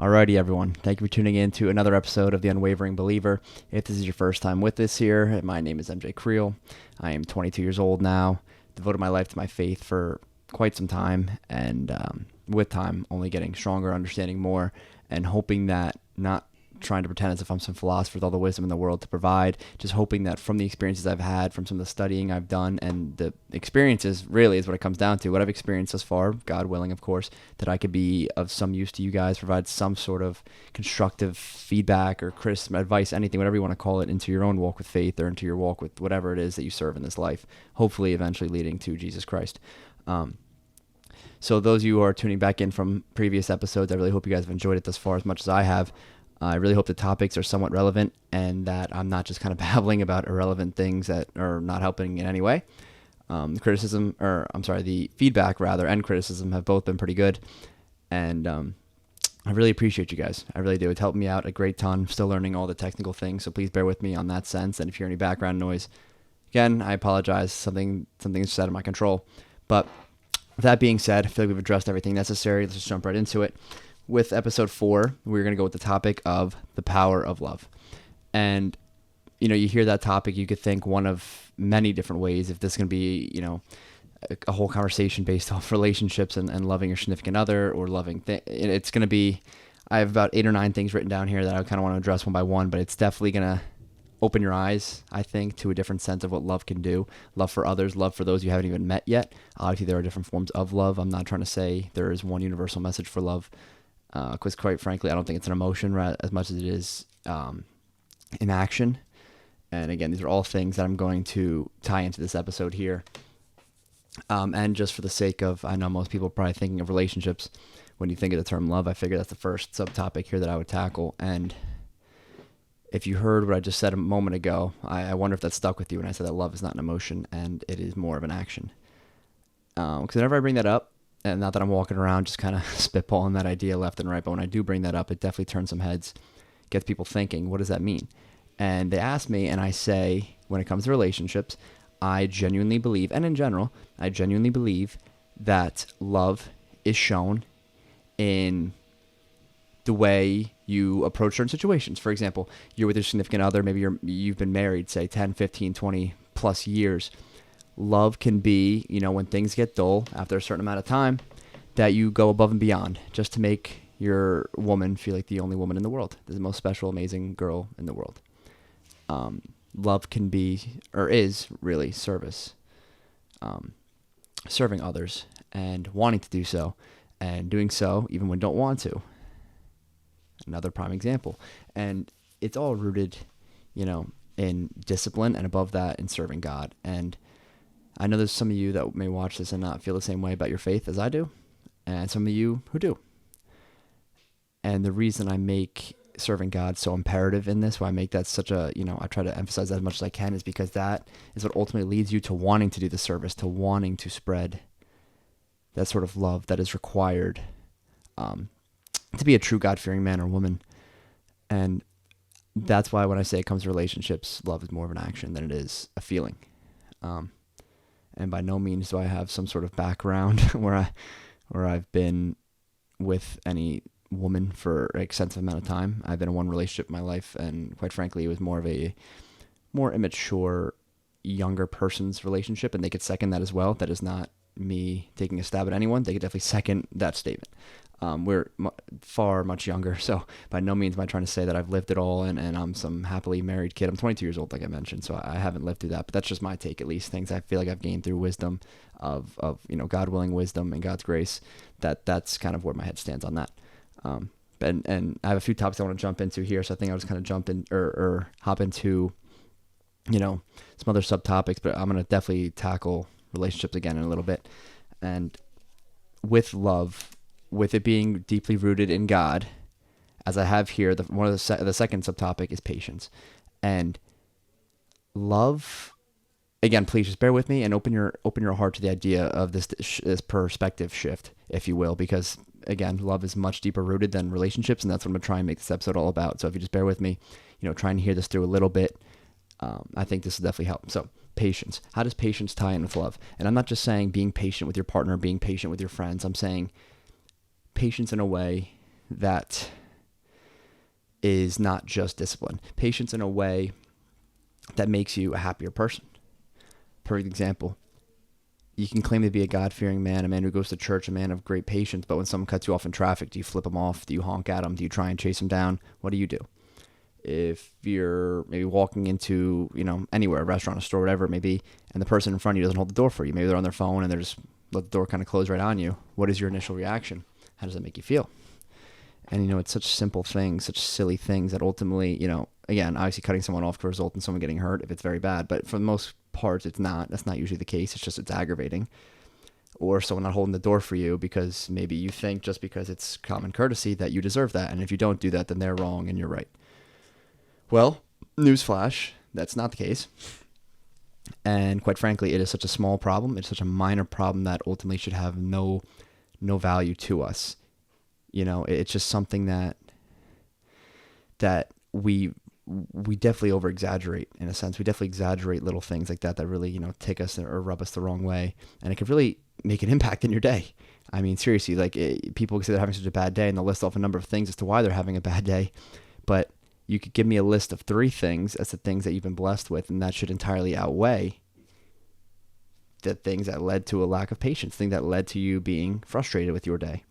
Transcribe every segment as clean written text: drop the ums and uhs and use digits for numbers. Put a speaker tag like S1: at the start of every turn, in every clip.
S1: Alrighty, everyone. Thank you for tuning in to another episode of The Unwavering Believer. If this is your first time with us here, my name is MJ Creel. I am 22 years old now, devoted my life to my faith for quite some time, and with time, only getting stronger, understanding more, and hoping that not trying to pretend as if I'm some philosopher with all the wisdom in the world to provide, just hoping that from the experiences I've had, from some of the studying I've done, and the experiences really is what it comes down to, what I've experienced thus far, God willing, of course, that I could be of some use to you guys, provide some sort of constructive feedback or criticism, advice, anything, whatever you want to call it, into your own walk with faith or into your walk with whatever it is that you serve in this life, hopefully eventually leading to Jesus Christ. So those of you who are tuning back in from previous episodes, I really hope you guys have enjoyed it thus far as much as I have. I really hope the topics are somewhat relevant and that I'm not just kind of babbling about irrelevant things that are not helping in any way. The feedback rather and criticism have both been pretty good. And I really appreciate you guys. I really do. It's helped me out a great ton. I'm still learning all the technical things, so please bear with me on that sense. And if you hear any background noise, again, I apologize. Something's just out of my control. But with that being said, I feel like we've addressed everything necessary. Let's just jump right into it. With episode 4, we're going to go with the topic of the power of love. And, you hear that topic, you could think one of many different ways. If this is going to be, a whole conversation based off relationships and loving your significant other or loving it's going to be, I have about 8 or 9 things written down here that I kind of want to address one by one, but it's definitely going to open your eyes, I think, to a different sense of what love can do. Love for others, love for those you haven't even met yet. Obviously, there are different forms of love. I'm not trying to say there is one universal message for love. Because quite frankly, I don't think it's an emotion as much as it is an action. And again, these are all things that I'm going to tie into this episode here. And just for the sake of, I know most people are probably thinking of relationships. When you think of the term love, I figure that's the first subtopic here that I would tackle. And if you heard what I just said a moment ago, I wonder if that stuck with you when I said that love is not an emotion and it is more of an action. Because whenever I bring that up, and not that I'm walking around just kind of spitballing that idea left and right, but when I do bring that up, it definitely turns some heads, gets people thinking, what does that mean? And they ask me, and I say, when it comes to relationships, I genuinely believe, and in general, I genuinely believe that love is shown in the way you approach certain situations. For example, you're with your significant other, maybe you've been married, say 10, 15, 20 plus years. Love can be, when things get dull after a certain amount of time, that you go above and beyond just to make your woman feel like the only woman in the world, the most special, amazing girl in the world. Love can be, or is really service, serving others and wanting to do so and doing so even when don't want to. Another prime example. And it's all rooted, in discipline and above that in serving God. And I know there's some of you that may watch this and not feel the same way about your faith as I do, and some of you who do. And the reason I make serving God so imperative in this, why I make that such a, I try to emphasize that as much as I can, is because that is what ultimately leads you to wanting to do the service, to wanting to spread that sort of love that is required to be a true God-fearing man or woman. And that's why when I say it comes to relationships, love is more of an action than it is a feeling. And by no means do I have some sort of background where I've been with any woman for an extensive amount of time. I've been in one relationship in my life, and quite frankly, it was more of a more immature, younger person's relationship, and they could second that as well. That is not me taking a stab at anyone. They could definitely second that statement. We're far much younger, so by no means am I trying to say that I've lived it all and I'm some happily married kid. I'm 22 years old, like I mentioned, so I haven't lived through that, but that's just my take, at least. Things I feel like I've gained through wisdom of God willing wisdom and God's grace. That's kind of where my head stands on that. And I have a few topics I want to jump into here, so I think I'll just kind of jump in or hop into some other subtopics, but I'm going to definitely tackle relationships again in a little bit. And with love, with it being deeply rooted in God, as I have here, the second subtopic is patience. And love, again, please just bear with me and open your heart to the idea of this perspective shift, if you will, because again, love is much deeper rooted than relationships, and that's what I'm going to try and make this episode all about. So if you just bear with me, try and hear this through a little bit, I think this will definitely help. So patience. How does patience tie in with love? And I'm not just saying being patient with your partner, being patient with your friends. I'm saying patience in a way that is not just discipline. Patience in a way that makes you a happier person. Perfect example. You can claim to be a God-fearing man, a man who goes to church, a man of great patience, but when someone cuts you off in traffic, do you flip them off? Do you honk at them? Do you try and chase them down? What do? If you're maybe walking into, anywhere, a restaurant, a store, whatever it may be, and the person in front of you doesn't hold the door for you, maybe they're on their phone and they're just let the door kind of close right on you, what is your initial reaction? How does that make you feel? And, it's such simple things, such silly things that ultimately, again, obviously cutting someone off could result in someone getting hurt if it's very bad, but for the most part, it's not. That's not usually the case. It's aggravating. Or someone not holding the door for you because maybe you think just because it's common courtesy that you deserve that. And if you don't do that, then they're wrong and you're right. Well, newsflash, that's not the case. And quite frankly, it is such a small problem. It's such a minor problem that ultimately should have no value to us. It's just something that we definitely over exaggerate in a sense. We definitely exaggerate little things like that really, tick us or rub us the wrong way. And it could really make an impact in your day. I mean, seriously, people say they're having such a bad day and they'll list off a number of things as to why they're having a bad day. But you could give me a list of 3 things as the things that you've been blessed with, and that should entirely outweigh the things that led to a lack of patience, things that led to you being frustrated with your day.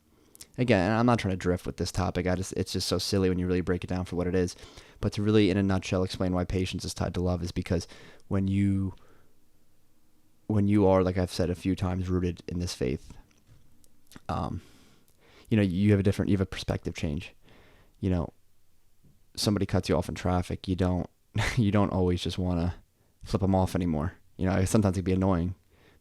S1: Again, I'm not trying to drift with this topic. It's just so silly when you really break it down for what it is. But to really, in a nutshell, explain why patience is tied to love is because when you are, like I've said a few times, rooted in this faith, you have a perspective change. Somebody cuts you off in traffic, you don't always just want to flip them off anymore. Sometimes it'd be annoying.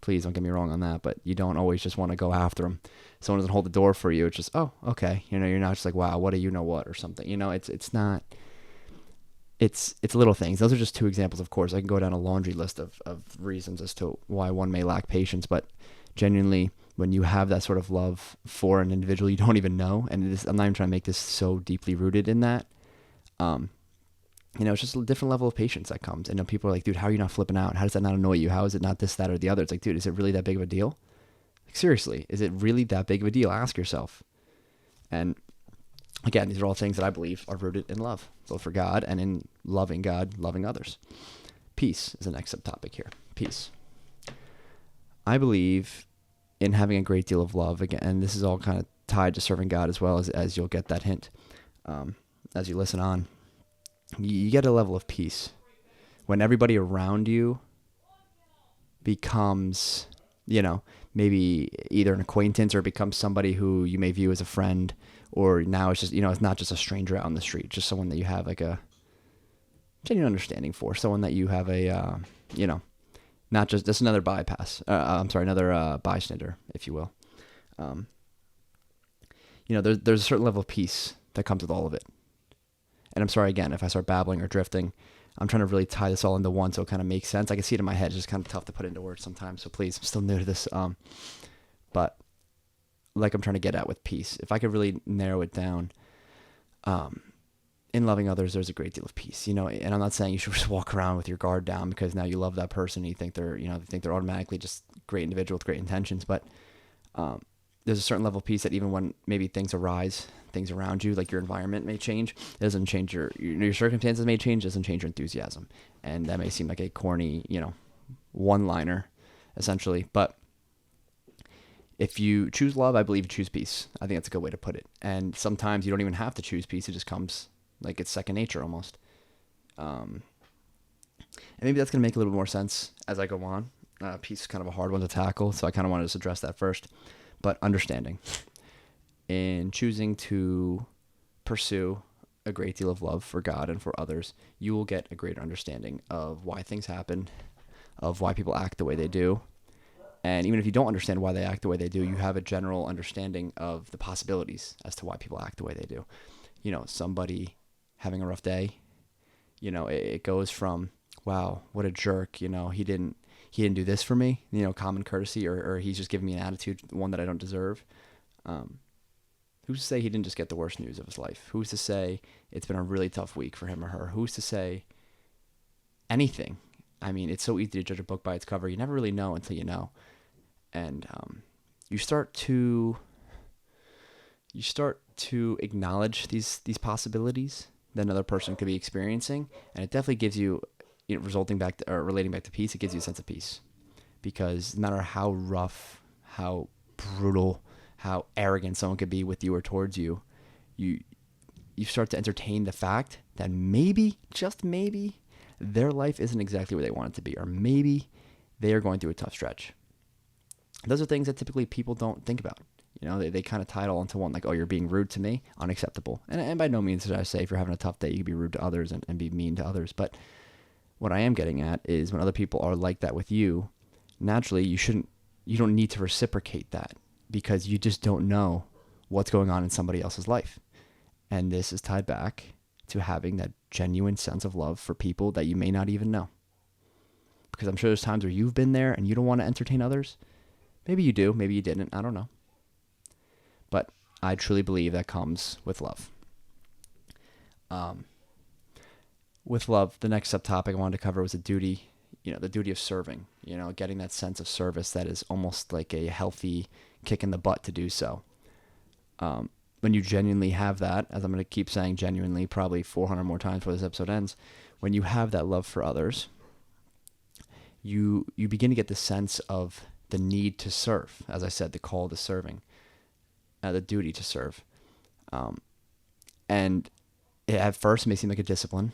S1: Please don't get me wrong on that, but you don't always just want to go after them. Someone doesn't hold the door for you. It's just, oh, okay. You're not just like, wow, what do you know what or something. It's not. It's little things. Those are just 2 examples, of course. I can go down a laundry list of reasons as to why one may lack patience, but genuinely, when you have that sort of love for an individual you don't even know, and I'm not even trying to make this so deeply rooted in that, it's just a different level of patience that comes. And people are like, dude, how are you not flipping out? How does that not annoy you? How is it not this, that, or the other? It's like, dude, is it really that big of a deal? Like, seriously, is it really that big of a deal? Ask yourself. And again, these are all things that I believe are rooted in love, both for God and in loving God, loving others. Peace is the next subtopic here. Peace. I believe in having a great deal of love, again, and this is all kind of tied to serving God as well, as you'll get that hint as you listen on. You get a level of peace when everybody around you becomes, maybe either an acquaintance or becomes somebody who you may view as a friend, or now it's just, it's not just a stranger out on the street, just someone that you have like a genuine understanding for, someone that you have a, not just another another bystander, if you will. There's a certain level of peace that comes with all of it. And I'm sorry, again, if I start babbling or drifting, I'm trying to really tie this all into one so it kind of makes sense. I can see it in my head. It's just kind of tough to put into words sometimes. So please, I'm still new to this. But like I'm trying to get at with peace, if I could really narrow it down, in loving others, there's a great deal of peace, and I'm not saying you should just walk around with your guard down because now you love that person and you think they're automatically just great individual with great intentions. But there's a certain level of peace that even when maybe things arise, things around you, like your environment may change, it doesn't change your circumstances may change, doesn't change your enthusiasm. And that may seem like a corny, one-liner, essentially. But if you choose love, I believe you choose peace. I think that's a good way to put it. And sometimes you don't even have to choose peace. It just comes like it's second nature almost. And maybe that's going to make a little bit more sense as I go on. Peace is kind of a hard one to tackle, so I kind of wanted to address that first. But understanding. In choosing to pursue a great deal of love for God and for others, you will get a greater understanding of why things happen, of why people act the way they do. And even if you don't understand why they act the way they do, you have a general understanding of the possibilities as to why people act the way they do. Somebody having a rough day, it goes from, wow, what a jerk, he didn't do this for me, common courtesy, or he's just giving me an attitude, one that I don't deserve. Who's to say he didn't just get the worst news of his life? Who's to say it's been a really tough week for him or her? Who's to say anything? I mean, it's so easy to judge a book by its cover. You never really know until you know. And you start to acknowledge these possibilities, that another person could be experiencing, and it definitely gives you, resulting back to, or relating back to peace, it gives you a sense of peace. Because no matter how rough, how brutal, how arrogant someone could be with you or towards you, you you start to entertain the fact that maybe, just maybe, their life isn't exactly where they want it to be, or maybe they are going through a tough stretch. Those are things that typically people don't think about. They kind of tie it all into one, like, oh, you're being rude to me, unacceptable. And by no means did I say if you're having a tough day, you can be rude to others and be mean to others. But what I am getting at is when other people are like that with you, naturally you don't need to reciprocate that, because you just don't know what's going on in somebody else's life. And this is tied back to having that genuine sense of love for people that you may not even know. Because I'm sure there's times where you've been there and you don't want to entertain others. Maybe you do, maybe you didn't, I don't know. But I truly believe that comes with love. With love, the next subtopic I wanted to cover was the duty of serving, getting that sense of service that is almost like a healthy kick in the butt to do so. When you genuinely have that, as I'm going to keep saying genuinely probably 400 more times before this episode ends, when you have that love for others, you begin to get the sense of the need to serve. As I said, the call to serving, the duty to serve. And at first it may seem like a discipline.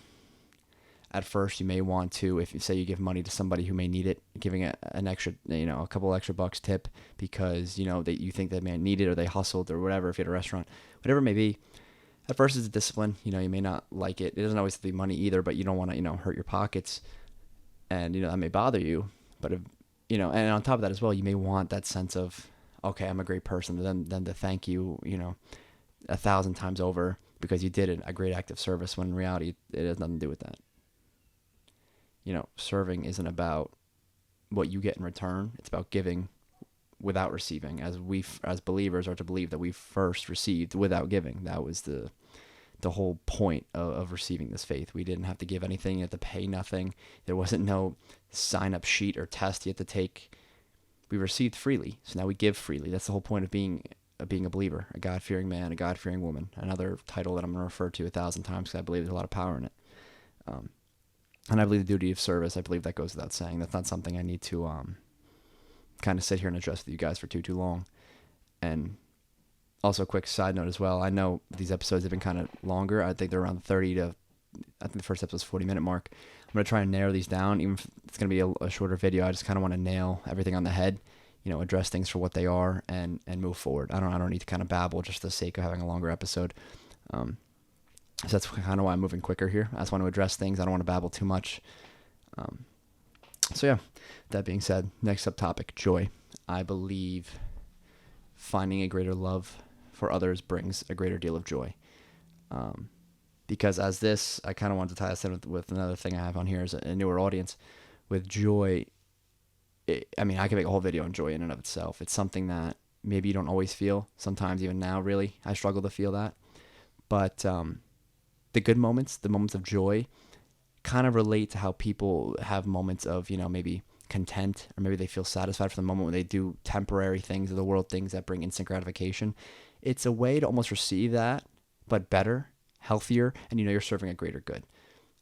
S1: At first, you may want to, if you say you give money to somebody who may need it, giving an extra, a couple extra bucks tip because, that you think they may need it or they hustled or whatever, if you're at a restaurant, whatever it may be. At first, it's a discipline. You may not like it. It doesn't always have to be money either, but you don't want to, hurt your pockets. And, that may bother you. But, and on top of that as well, you may want that sense of, okay, I'm a great person, then to thank you, 1,000 times over because you did a great act of service, when in reality, it has nothing to do with that. Serving isn't about what you get in return. It's about giving without receiving, as we, as believers, are to believe that we first received without giving. That was the whole point of receiving this faith. We didn't have to give anything. You had to pay nothing. There wasn't no sign-up sheet or test you had to take. We received freely, so now we give freely. That's the whole point of being a believer, a God-fearing man, a God-fearing woman. Another title that I'm going to refer to 1,000 times because I believe there's a lot of power in it. And I believe the duty of service, I believe that goes without saying. That's not something I need to kind of sit here and address with you guys for too long. And also, a quick side note as well. I know these episodes have been kind of longer. I think they're around I think the first episode's 40-minute mark. I'm going to try and narrow these down. Even if it's going to be a shorter video, I just kind of want to nail everything on the head, address things for what they are and move forward. I don't need to kind of babble just for the sake of having a longer episode. So that's kind of why I'm moving quicker here. I just want to address things. I don't want to babble too much. So yeah, that being said, next subtopic, joy. I believe finding a greater love for others brings a greater deal of joy. Because as this, I kind of wanted to tie this in with another thing I have on here as a newer audience. With joy, I can make a whole video on joy in and of itself. It's something that maybe you don't always feel. Sometimes even now, really, I struggle to feel that. But the good moments, the moments of joy, kind of relate to how people have moments of, maybe content, or maybe they feel satisfied for the moment when they do temporary things of the world, things that bring instant gratification. It's a way to almost receive that, but better, healthier, and you're serving a greater good.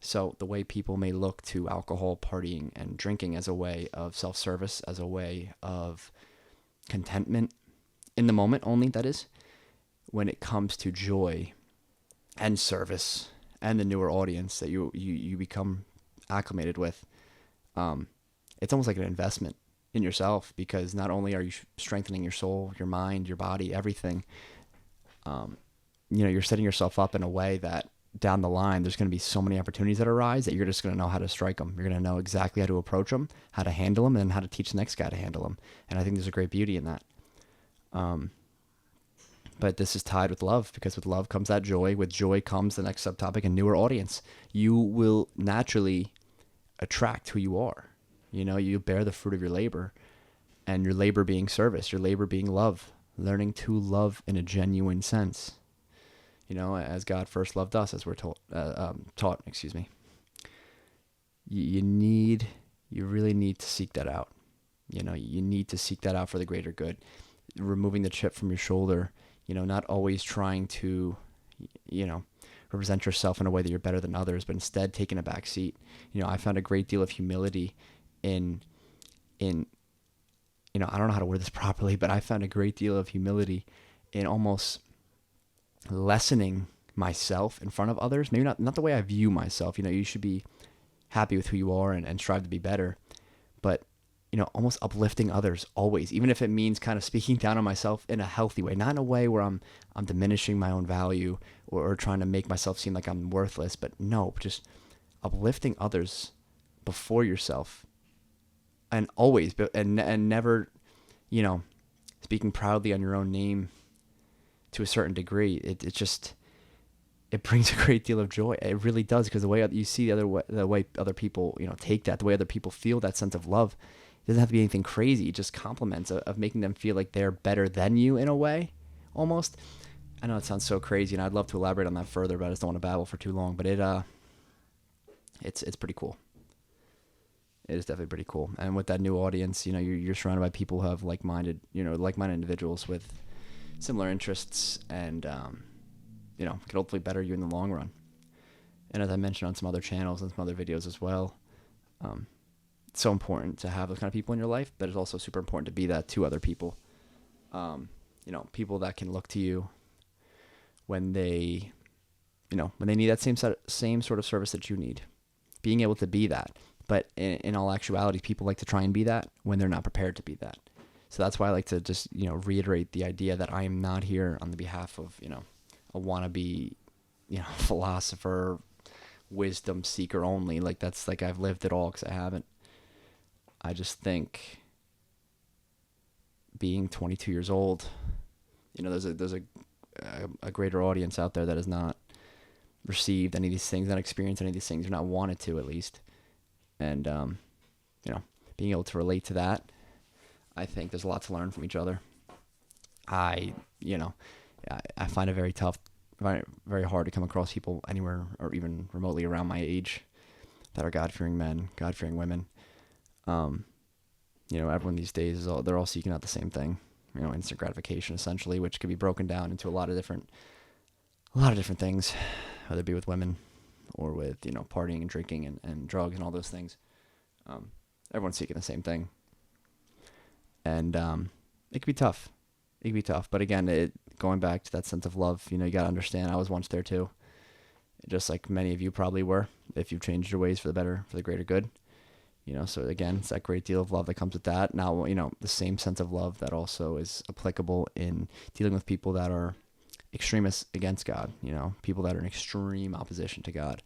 S1: So the way people may look to alcohol, partying, and drinking as a way of self-service, as a way of contentment in the moment only, that is, when it comes to joy and service and the newer audience that you become acclimated with, it's almost like an investment in yourself, because not only are you strengthening your soul, your mind, your body, everything, you're setting yourself up in a way that down the line, there's going to be so many opportunities that arise that you're just going to know how to strike them. You're going to know exactly how to approach them, how to handle them, and how to teach the next guy to handle them. And I think there's a great beauty in that. But this is tied with love, because with love comes that joy. With joy comes the next subtopic, a newer audience. You will naturally attract who you are. You bear the fruit of your labor, and your labor being service, your labor being love, learning to love in a genuine sense. As God first loved us, as we're taught. You really need to seek that out. You need to seek that out for the greater good. Removing the chip from your shoulder, not always trying to, represent yourself in a way that you're better than others, but instead taking a back seat. I found a great deal of humility in I don't know how to word this properly, but I found a great deal of humility in almost lessening myself in front of others. Maybe not the way I view myself. You should be happy with who you are and strive to be better, but almost uplifting others always, even if it means kind of speaking down on myself in a healthy way, not in a way where I'm diminishing my own value or trying to make myself seem like I'm worthless, but no, just uplifting others before yourself, and always, and never, speaking proudly on your own name to a certain degree. It brings a great deal of joy. It really does, because the way you see the way other people, take that, the way other people feel that sense of love, it doesn't have to be anything crazy. It just compliments of making them feel like they're better than you in a way, almost. I know it sounds so crazy, and I'd love to elaborate on that further, but I just don't want to babble for too long. But it's pretty cool. It is definitely pretty cool. And with that new audience, you're surrounded by people who have like-minded individuals with similar interests, and can hopefully better you in the long run. And as I mentioned on some other channels and some other videos as well, it's so important to have those kind of people in your life, but it's also super important to be that to other people. People that can look to you when they need that same sort of service that you need. Being able to be that. But in all actuality, people like to try and be that when they're not prepared to be that. So that's why I like to just, reiterate the idea that I am not here on the behalf of, a wannabe, philosopher, wisdom seeker only. Like, that's like I've lived it all, because I haven't. I just think being 22 years old, there's a greater audience out there that has not received any of these things, not experienced any of these things, or not wanted to, at least. And, being able to relate to that, I think there's a lot to learn from each other. I find it very tough, very, very hard to come across people anywhere or even remotely around my age that are God-fearing men, God-fearing women. Everyone these days they're all seeking out the same thing, instant gratification, essentially, which could be broken down into a lot of different things, whether it be with women or with, partying and drinking and drugs and all those things. Everyone's seeking the same thing. And it could be tough. But again, going back to that sense of love, you got to understand, I was once there too. Just like many of you probably were, if you've changed your ways for the better, for the greater good. So again, it's that great deal of love that comes with that. Now, the same sense of love that also is applicable in dealing with people that are extremists against God, people that are in extreme opposition to God,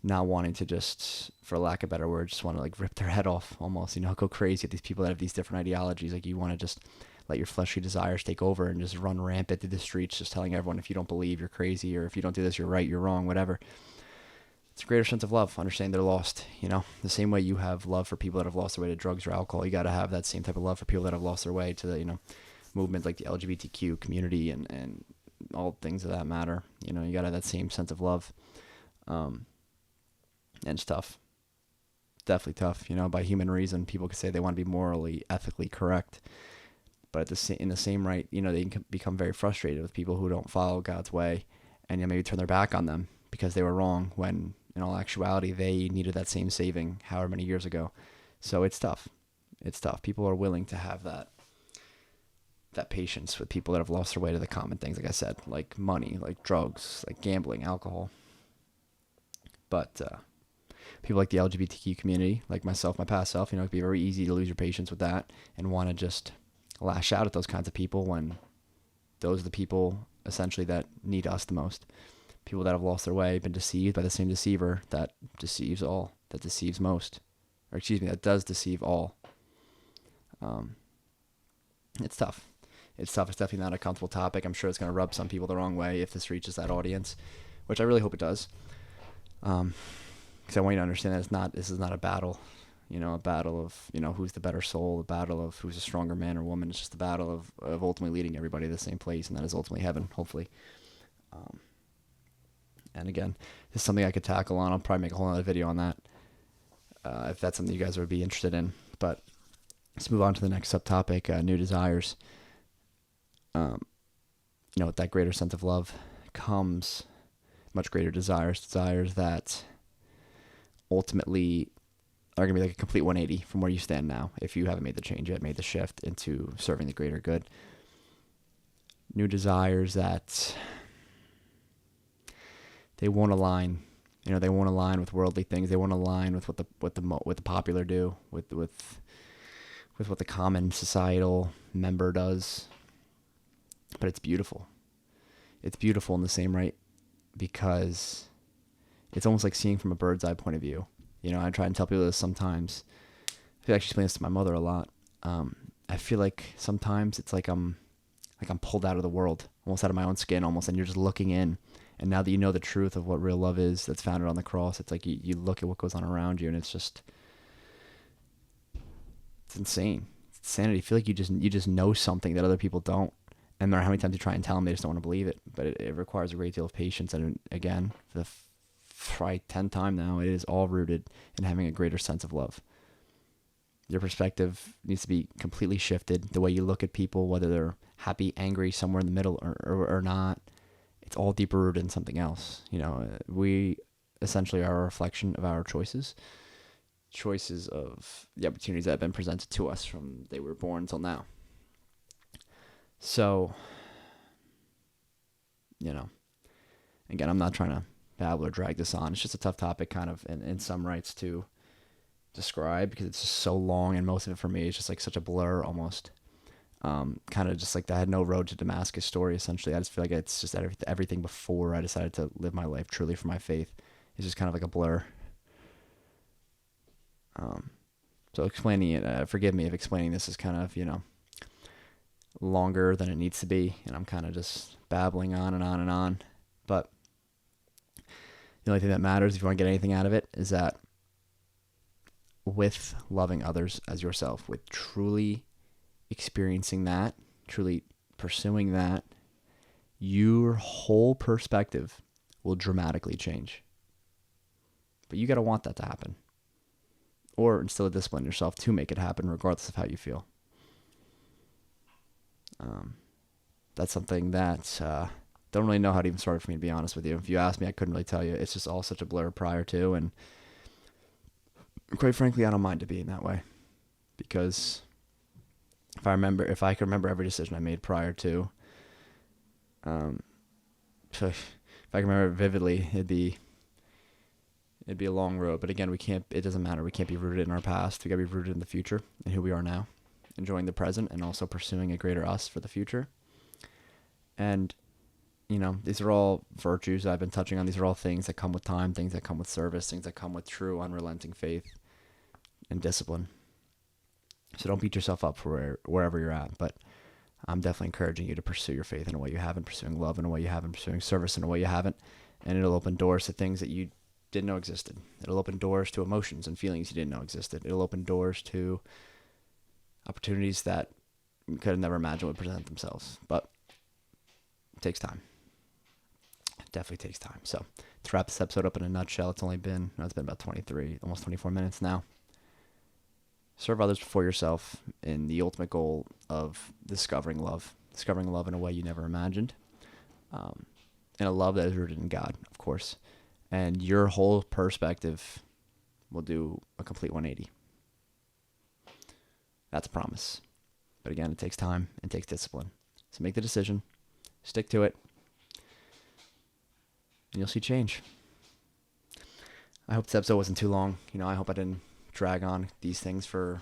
S1: not wanting to just, for lack of a better word, just want to like rip their head off almost, go crazy at these people that have these different ideologies. Like, you want to just let your fleshly desires take over and just run rampant through the streets, just telling everyone, if you don't believe, you're crazy, or if you don't do this, you're right, you're wrong, whatever. It's a greater sense of love, understanding they're lost, the same way you have love for people that have lost their way to drugs or alcohol. You got to have that same type of love for people that have lost their way to the, movements like the LGBTQ community and all things of that matter. You got to have that same sense of love. And it's tough. Definitely tough. By human reason, people could say they want to be morally, ethically correct. But in the same right, they can become very frustrated with people who don't follow God's way, and maybe turn their back on them because they were wrong, when in all actuality, they needed that same saving however many years ago. So it's tough. People are willing to have that patience with people that have lost their way to the common things, like I said, like money, like drugs, like gambling, alcohol. But people like the LGBTQ community, like myself, my past self, it can be very easy to lose your patience with that and want to just lash out at those kinds of people, when those are the people essentially that need us the most. People that have lost their way, been deceived by the same deceiver that deceives all, that deceives most, or that does deceive all. It's tough. It's definitely not a comfortable topic. I'm sure it's going to rub some people the wrong way if this reaches that audience, which I really hope it does. Because I want you to understand that this is not a battle, a battle of, who's the better soul, a battle of who's a stronger man or woman. It's just a battle of ultimately leading everybody to the same place, and that is ultimately heaven, hopefully. And again, this is something I could tackle on. I'll probably make a whole other video on that, if that's something you guys would be interested in. But let's move on to the next subtopic, new desires. With that greater sense of love comes much greater desires that ultimately are going to be like a complete 180 from where you stand now if you haven't made the change yet, made the shift into serving the greater good. New desires that they won't align. They won't align with worldly things. They won't align with what the popular do, with what the common societal member does. But it's beautiful. It's beautiful in the same right, because it's almost like seeing from a bird's eye point of view. I try and tell people this sometimes. I actually explain this to my mother a lot. I feel like sometimes it's like I'm pulled out of the world, almost out of my own skin, almost, and you're just looking in. And now that you know the truth of what real love is, that's founded on the cross, it's like you look at what goes on around you, and it's insane. It's insanity. I feel like you just know something that other people don't. And no matter how many times you try and tell them, they just don't want to believe it. But it requires a great deal of patience. And again, for the 10th time now, it is all rooted in having a greater sense of love. Your perspective needs to be completely shifted. The way you look at people, whether they're happy, angry, somewhere in the middle or not, it's all deeper rooted in something else. We essentially are a reflection of our choices of the opportunities that have been presented to us from the day we were born until now. So, again, I'm not trying to babble or drag this on. It's just a tough topic kind of in some rights to describe, because it's just so long, and most of it for me is just like such a blur almost. Kind of just like I had no road to Damascus story, essentially. I just feel like it's just everything before I decided to live my life truly for my faith is just kind of like a blur. So explaining it, forgive me if explaining this is kind of, longer than it needs to be, and I'm kind of just babbling on and on and on. But the only thing that matters, if you want to get anything out of it, is that with loving others as yourself, with truly experiencing that, truly pursuing that, your whole perspective will dramatically change. But you got to want that to happen, or instill a discipline in yourself to make it happen, regardless of how you feel. That's something that don't really know how to even start for me, to be honest with you. If you asked me, I couldn't really tell you. It's just all such a blur prior to, and quite frankly, I don't mind it being that way, because if I could remember every decision I made prior to, if I can remember it vividly, it'd be a long road. But again, it doesn't matter. We can't be rooted in our past. We gotta be rooted in the future and who we are now, enjoying the present, and also pursuing a greater us for the future. And, these are all virtues I've been touching on. These are all things that come with time, things that come with service, things that come with true, unrelenting faith and discipline. So don't beat yourself up for wherever you're at. But I'm definitely encouraging you to pursue your faith in a way you haven't, pursuing love in a way you haven't, pursuing service in a way you haven't. And it'll open doors to things that you didn't know existed. It'll open doors to emotions and feelings you didn't know existed. It'll open doors to opportunities that you could have never imagined would present themselves. But it takes time. It definitely takes time. So to wrap this episode up in a nutshell, it's been about 23, almost 24 minutes now. Serve others before yourself in the ultimate goal of discovering love in a way you never imagined. And a love that is rooted in God, of course. And your whole perspective will do a complete 180. That's a promise. But again, it takes time and takes discipline. So make the decision, stick to it, and you'll see change. I hope this episode wasn't too long. I hope I didn't drag on these things for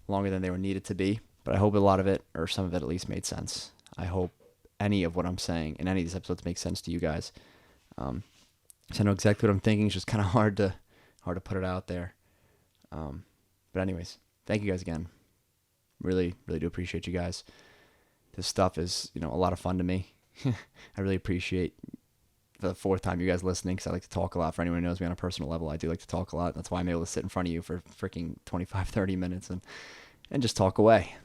S1: longer than they were needed to be. But I hope a lot of it, or some of it at least, made sense. I hope any of what I'm saying in any of these episodes makes sense to you guys. So I know exactly what I'm thinking. It's just kind of hard to put it out there. But anyways, thank you guys again. Really, really do appreciate you guys. This stuff is, a lot of fun to me. I really appreciate the fourth time you guys listening, because I like to talk a lot. For anyone who knows me on a personal level, I do like to talk a lot. That's why I'm able to sit in front of you for freaking 25, 30 minutes and just talk away.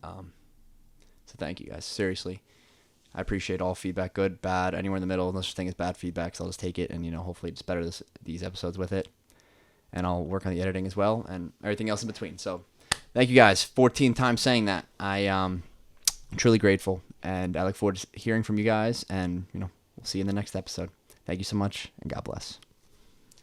S1: So thank you guys. Seriously. I appreciate all feedback, good, bad, anywhere in the middle. No such thing as bad feedback, so I'll just take it and, hopefully just better these episodes with it. And I'll work on the editing as well and everything else in between. So thank you guys. 14 times saying that. I'm truly grateful, and I look forward to hearing from you guys, and, we'll See you in the next episode. Thank you so much, and God bless.